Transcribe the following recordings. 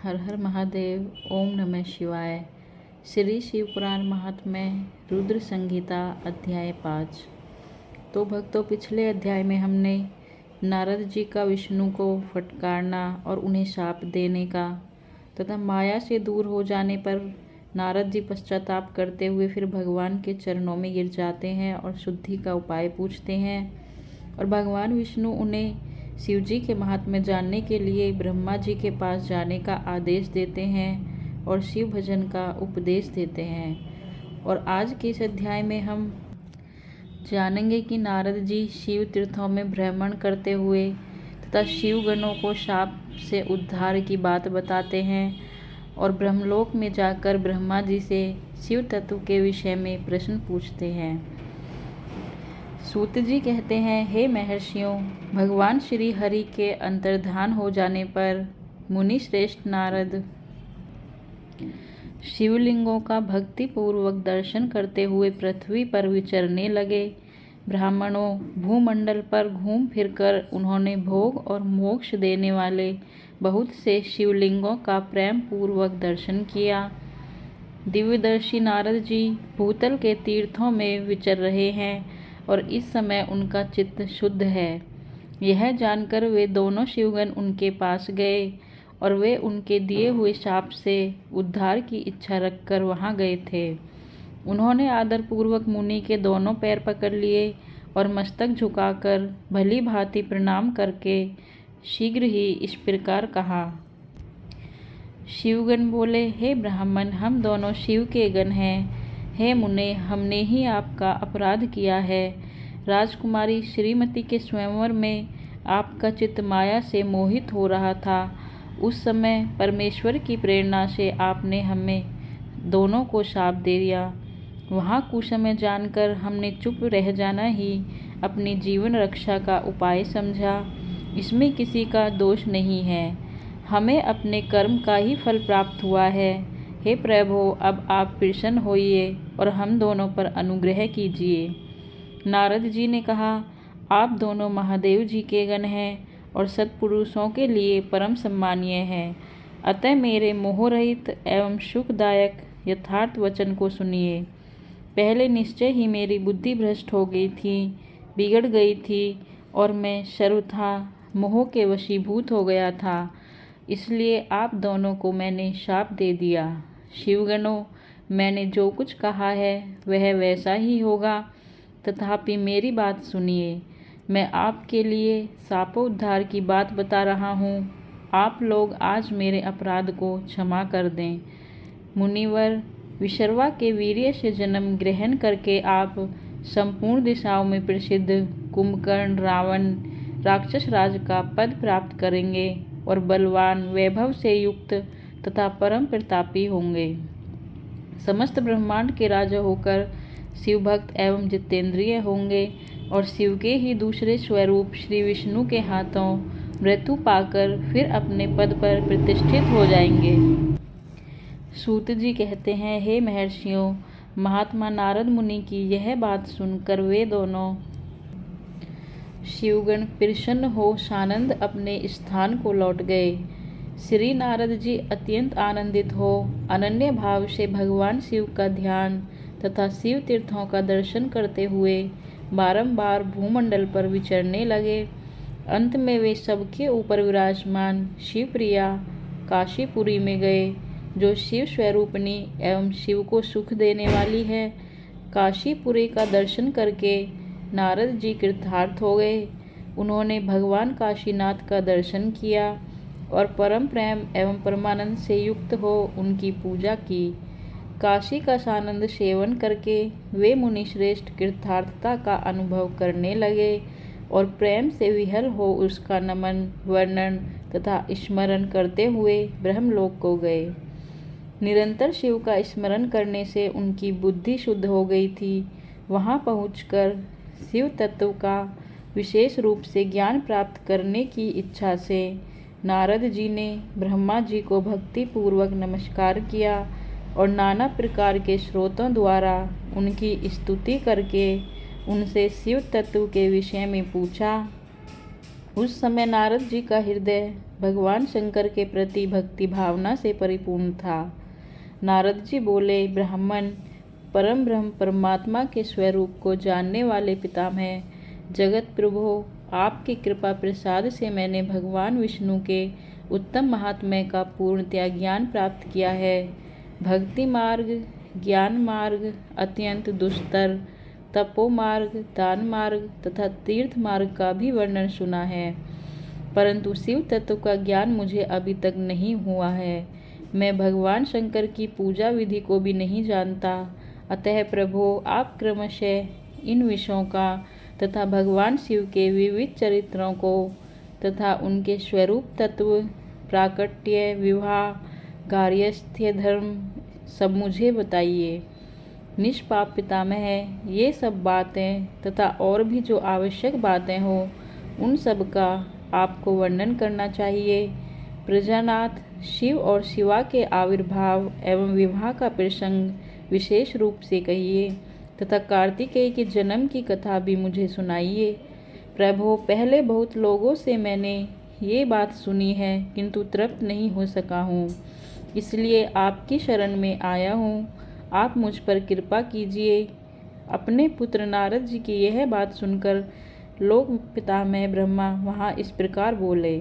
हर हर महादेव। ओम नमः शिवाय। श्री शिव पुराण महात्म्य रुद्र संहिता अध्याय 5। तो भक्तों, पिछले अध्याय में हमने नारद जी का विष्णु को फटकारना और उन्हें शाप देने का तथा माया से दूर हो जाने पर नारद जी पश्चाताप करते हुए फिर भगवान के चरणों में गिर जाते हैं और शुद्धि का उपाय पूछते हैं। और भगवान विष्णु उन्हें शिव जी के महात्म्य जानने के लिए ब्रह्मा जी के पास जाने का आदेश देते हैं और शिव भजन का उपदेश देते हैं। और आज के इस अध्याय में हम जानेंगे कि नारद जी शिव तीर्थों में भ्रमण करते हुए तथा शिव गणों को शाप से उद्धार की बात बताते हैं और ब्रह्मलोक में जाकर ब्रह्मा जी से शिव तत्व के विषय में प्रश्न पूछते हैं। सूत जी कहते हैं, हे महर्षियों, भगवान श्री हरि के अंतर्धान हो जाने पर मुनि श्रेष्ठ नारद शिवलिंगों का भक्ति पूर्वक दर्शन करते हुए पृथ्वी पर विचरने लगे। ब्राह्मणों, भूमंडल पर घूम फिरकर उन्होंने भोग और मोक्ष देने वाले बहुत से शिवलिंगों का प्रेम पूर्वक दर्शन किया। दिव्यदर्शी नारद जी भूतल के तीर्थों में विचर रहे हैं और इस समय उनका चित्त शुद्ध है। यह जानकर वे दोनों शिवगण उनके पास गए और वे उनके दिए हुए शाप से उद्धार की इच्छा रखकर वहां गए थे। उन्होंने आदरपूर्वक मुनि के दोनों पैर पकड़ लिए और मस्तक झुकाकर भली भांति प्रणाम करके शीघ्र ही इस प्रकार कहा। शिवगण बोले, हे ब्राह्मण, हम दोनों शिव के गण हैं। हे मुने, हमने ही आपका अपराध किया है। राजकुमारी श्रीमती के स्वयंवर में आपका चित्त माया से मोहित हो रहा था। उस समय परमेश्वर की प्रेरणा से आपने हमें दोनों को शाप दे दिया। वहाँ कुसमय जानकर हमने चुप रह जाना ही अपनी जीवन रक्षा का उपाय समझा। इसमें किसी का दोष नहीं है, हमें अपने कर्म का ही फल प्राप्त हुआ है। हे प्रभु, अब आप प्रसन्न होइए और हम दोनों पर अनुग्रह कीजिए। नारद जी ने कहा, आप दोनों महादेव जी के गण हैं और सत्पुरुषों के लिए परम सम्मानीय हैं। अतः मेरे मोहरहित एवं सुखदायक यथार्थ वचन को सुनिए। पहले निश्चय ही मेरी बुद्धि भ्रष्ट हो गई थी, बिगड़ गई थी और मैं सर्वथा मोह के वशीभूत हो गया था। इसलिए आप दोनों को मैंने शाप दे दिया। शिवगणों, मैंने जो कुछ कहा है वह वैसा ही होगा, तथापि मेरी बात सुनिए। मैं आपके लिए शापोद्धार की बात बता रहा हूँ। आप लोग आज मेरे अपराध को क्षमा कर दें। मुनिवर, विशर्वा के वीर्य से जन्म ग्रहण करके आप संपूर्ण दिशाओं में प्रसिद्ध कुंभकर्ण रावण राक्षस राज का पद प्राप्त करेंगे और बलवान वैभव से युक्त तथा परम प्रतापी होंगे। समस्त ब्रह्मांड के राजा होकर शिव भक्त एवं जितेंद्रिय होंगे और शिव के ही दूसरे स्वरूप श्री विष्णु के हाथों मृत्यु पाकर फिर अपने पद पर प्रतिष्ठित हो जाएंगे। सूत जी कहते हैं, हे महर्षियों, महात्मा नारद मुनि की यह बात सुनकर वे दोनों शिवगण प्रसन्न हो सानंद अपने स्थान को लौट गए। श्री नारद जी अत्यंत आनंदित हो अनन्य भाव से भगवान शिव का ध्यान तथा शिव तीर्थों का दर्शन करते हुए बारंबार भूमंडल पर विचरने लगे। अंत में वे सबके ऊपर विराजमान शिवप्रिया काशीपुरी में गए, जो शिव स्वरूपिणी एवं शिव को सुख देने वाली है। काशीपुरी का दर्शन करके नारद जी कृतार्थ हो गए। उन्होंने भगवान काशीनाथ का दर्शन किया और परम प्रेम एवं परमानंद से युक्त हो उनकी पूजा की। काशी का सानंद सेवन करके वे मुनि श्रेष्ठ कृतार्थता का अनुभव करने लगे और प्रेम से विहल हो उसका नमन, वर्णन तथा स्मरण करते हुए ब्रह्मलोक को गए। निरंतर शिव का स्मरण करने से उनकी बुद्धि शुद्ध हो गई थी। वहां पहुंचकर शिव तत्व का विशेष रूप से ज्ञान प्राप्त करने की इच्छा से नारद जी ने ब्रह्मा जी को भक्ति पूर्वक नमस्कार किया और नाना प्रकार के स्रोतों द्वारा उनकी स्तुति करके उनसे शिव तत्व के विषय में पूछा। उस समय नारद जी का हृदय भगवान शंकर के प्रति भक्ति भावना से परिपूर्ण था। नारद जी बोले, ब्राह्मण, परम ब्रह्म परमात्मा के स्वरूप को जानने वाले पितामह, जगत प्रभु, आपकी कृपा प्रसाद से मैंने भगवान विष्णु के उत्तम महात्म्य का पूर्णतया ज्ञान प्राप्त किया है। भक्ति मार्ग, ज्ञान मार्ग, अत्यंत दुष्तर, तपो मार्ग, दान मार्ग तथा तीर्थ मार्ग का भी वर्णन सुना है, परंतु शिव तत्व का ज्ञान मुझे अभी तक नहीं हुआ है। मैं भगवान शंकर की पूजा विधि को भी नहीं जानता। अतः प्रभु, आप क्रमशः इन विषयों का तथा भगवान शिव के विविध चरित्रों को तथा उनके स्वरूप तत्व, प्राकट्य, विवाह, गार्हस्थ्य धर्म सब मुझे बताइए। निष्पाप पितामह, ये सब बातें तथा और भी जो आवश्यक बातें हो उन सब का आपको वर्णन करना चाहिए। प्रजानाथ, शिव और शिवा के आविर्भाव एवं विवाह का प्रसंग विशेष रूप से कहिए तथा कार्तिकेय के जन्म की कथा भी मुझे सुनाइए। प्रभु, पहले बहुत लोगों से मैंने ये बात सुनी है किंतु तृप्त नहीं हो सका हूँ, इसलिए आपकी शरण में आया हूँ। आप मुझ पर कृपा कीजिए। अपने पुत्र नारद जी की यह बात सुनकर लोक पितामह ब्रह्मा वहाँ इस प्रकार बोले।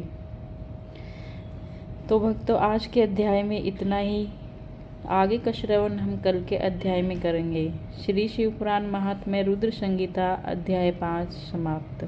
तो भक्तों, आज के अध्याय में इतना ही। आगे का श्रवण हम कल के अध्याय में करेंगे। श्री शिव पुराण महात्म्य रुद्र संगीता अध्याय 5 समाप्त।